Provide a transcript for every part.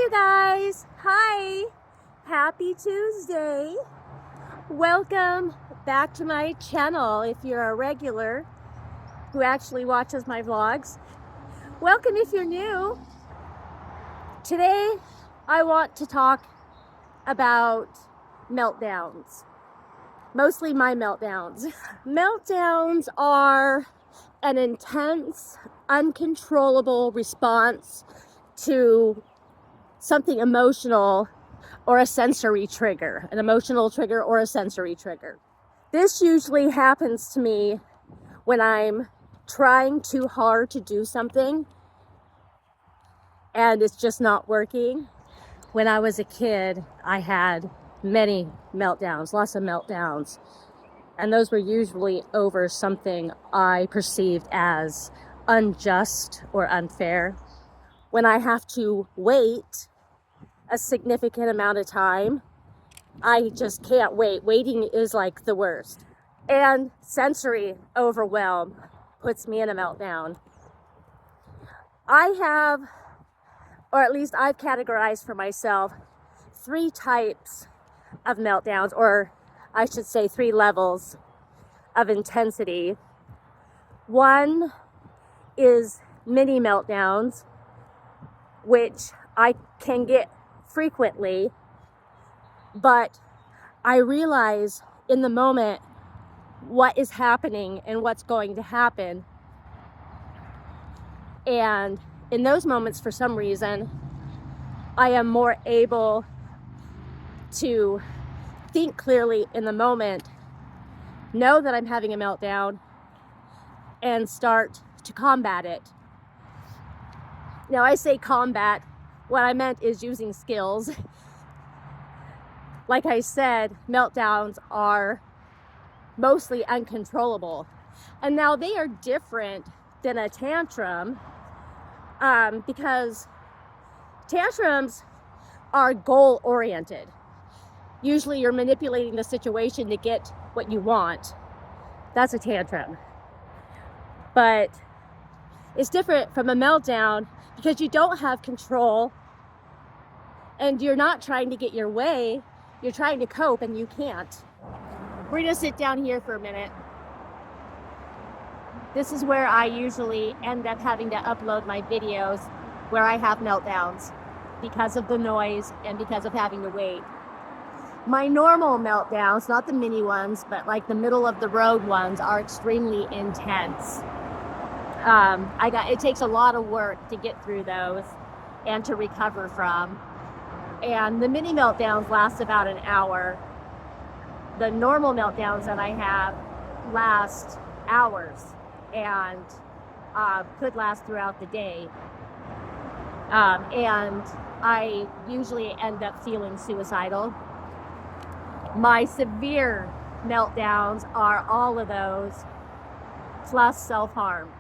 you guys. Hi. Happy Tuesday. Welcome back to my channel. If you're a regular who actually watches my vlogs, welcome if you're new. Today I want to talk about meltdowns. Mostly my meltdowns. Meltdowns are an intense, uncontrollable response to something emotional or a sensory trigger, an emotional trigger or a sensory trigger. This usually happens to me when I'm trying too hard to do something and it's just not working. When I was a kid, I had many meltdowns, lots of meltdowns, and those were usually over something I perceived as unjust or unfair. When I have to wait a significant amount of time, I just can't wait. Waiting is like the worst. And sensory overwhelm puts me in a meltdown. I have, or at least I've categorized for myself, 3 types of meltdowns, or I should say 3 levels of intensity. One is mini meltdowns, which I can get frequently, but I realize in the moment what is happening and what's going to happen. And in those moments, for some reason, I am more able to think clearly in the moment, know that I'm having a meltdown, and start to combat it. Now, I say combat, what I meant is using skills. Like I said, meltdowns are mostly uncontrollable. And now they are different than a tantrum because tantrums are goal-oriented. Usually you're manipulating the situation to get what you want. That's a tantrum. But it's different from a meltdown because you don't have control and you're not trying to get your way, you're trying to cope and you can't. We're gonna sit down here for a minute. This is where I usually end up having to upload my videos where I have meltdowns because of the noise and because of having to wait. My normal meltdowns, not the mini ones, but like the middle of the road ones, are extremely intense. It takes a lot of work to get through those and to recover from. And the mini meltdowns last about an hour. The normal meltdowns that I have last hours and could last throughout the day. And I usually end up feeling suicidal. My severe meltdowns are all of those, plus self-harm.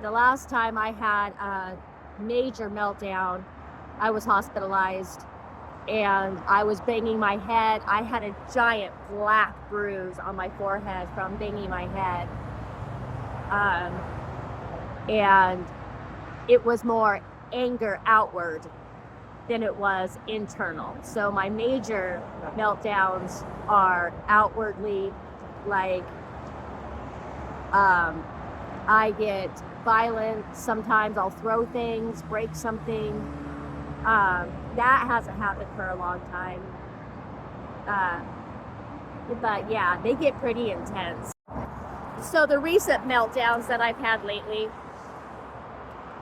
The last time I had a major meltdown, I was hospitalized and I was banging my head. I had a giant black bruise on my forehead from banging my head. And it was more anger outward than it was internal. So my major meltdowns are outwardly, like I get violent. Sometimes I'll throw things, break something. That hasn't happened for a long time. But yeah, they get pretty intense. So the recent meltdowns that I've had lately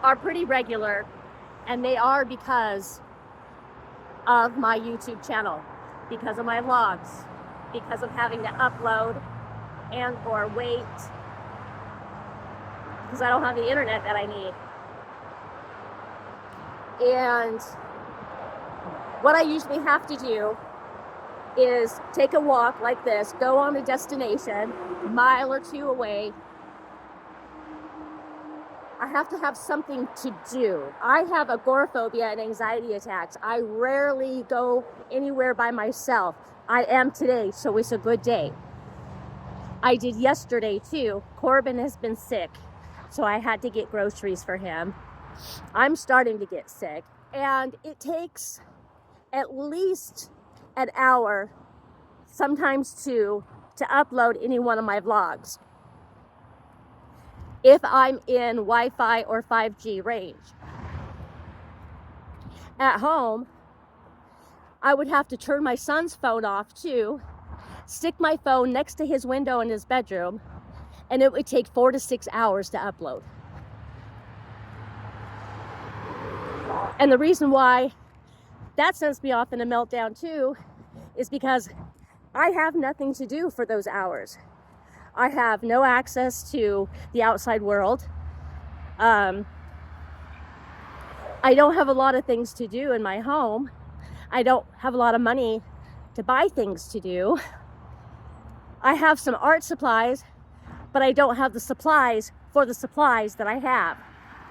are pretty regular, and they are because of my YouTube channel, because of my vlogs, because of having to upload and or wait, because I don't have the internet that I need. And what I usually have to do is take a walk like this, go on a destination, a mile or 2 away. I have to have something to do. I have agoraphobia and anxiety attacks. I rarely go anywhere by myself. I am today, so it's a good day. I did yesterday too. Corbin has been sick, so I had to get groceries for him. I'm starting to get sick. And it takes at least an hour, sometimes two, to upload any one of my vlogs if I'm in Wi-Fi or 5G range. At home, I would have to turn my son's phone off too, stick my phone next to his window in his bedroom, and it would take 4 to 6 hours to upload. And the reason why that sends me off in a meltdown too is because I have nothing to do for those hours. I have no access to the outside world. I don't have a lot of things to do in my home. I don't have a lot of money to buy things to do. I have some art supplies, but I don't have the supplies for the supplies that I have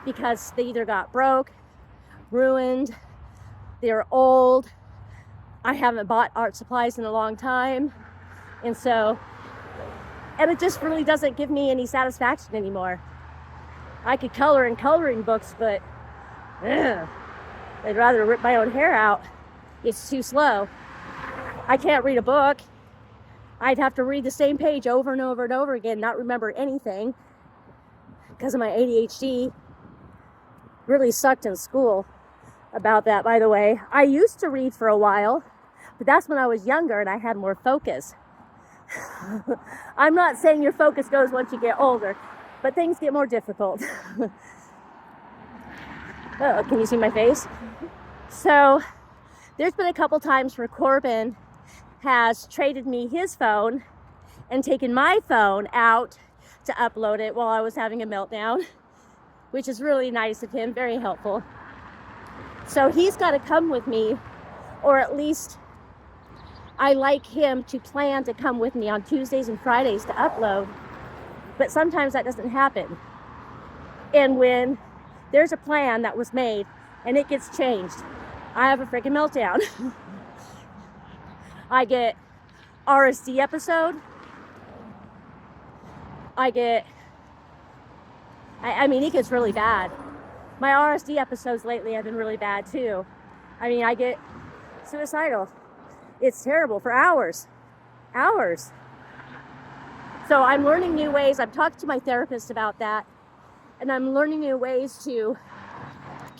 because they either got broke, ruined, they're old. I haven't bought art supplies in a long time. And it just really doesn't give me any satisfaction anymore. I could color in coloring books, but I'd rather rip my own hair out. It's too slow. I can't read a book. I'd have to read the same page over and over and over again, not remember anything because of my ADHD. Really sucked in school about that, by the way. I used to read for a while, but that's when I was younger and I had more focus. I'm not saying your focus goes once you get older, but things get more difficult. Oh, can you see my face? So there's been a couple times where Corbin has traded me his phone and taken my phone out to upload it while I was having a meltdown, which is really nice of him, very helpful. So he's got to come with me, or at least I like him to plan to come with me on Tuesdays and Fridays to upload, but sometimes that doesn't happen. And when there's a plan that was made and it gets changed, I have a freaking meltdown. I get RSD episode. I mean, it gets really bad. My RSD episodes lately have been really bad too. I mean, I get suicidal. It's terrible for hours. So I'm learning new ways. I've talked to my therapist about that, and I'm learning new ways to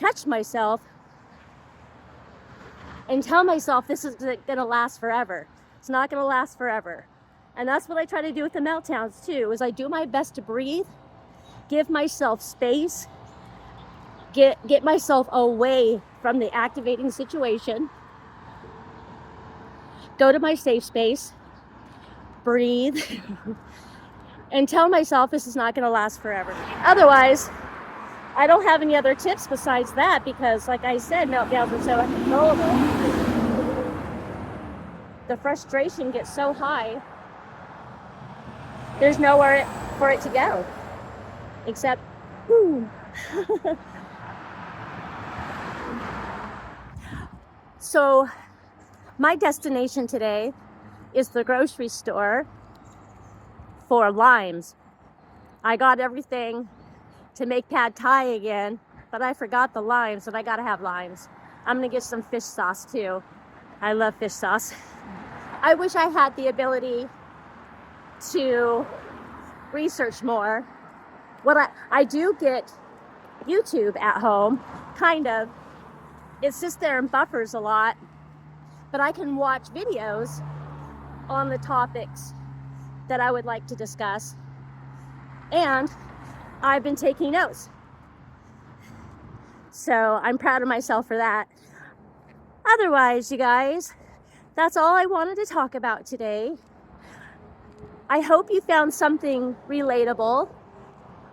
catch myself and tell myself this is gonna last forever. It's not gonna last forever. And that's what I try to do with the meltdowns too, is I do my best to breathe, give myself space, get myself away from the activating situation, go to my safe space, breathe, and tell myself this is not gonna last forever. Otherwise, I don't have any other tips besides that because, like I said, meltdowns are so uncontrollable. The frustration gets so high, there's nowhere for it to go except, boom. So my destination today is the grocery store for limes. I got everything to make pad thai again, but I forgot the limes, and I gotta have limes. I'm gonna get some fish sauce too. I love fish sauce. I wish I had the ability to research more. I do get YouTube at home, kind of. It sits there and buffers a lot, but I can watch videos on the topics that I would like to discuss, and I've been taking notes. So I'm proud of myself for that. Otherwise, you guys, that's all I wanted to talk about today. I hope you found something relatable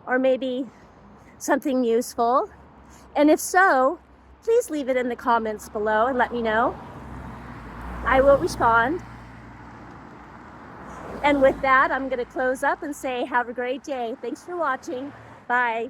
or maybe something useful. And if so, please leave it in the comments below and let me know. I will respond. And with that, I'm going to close up and say have a great day. Thanks for watching. Bye.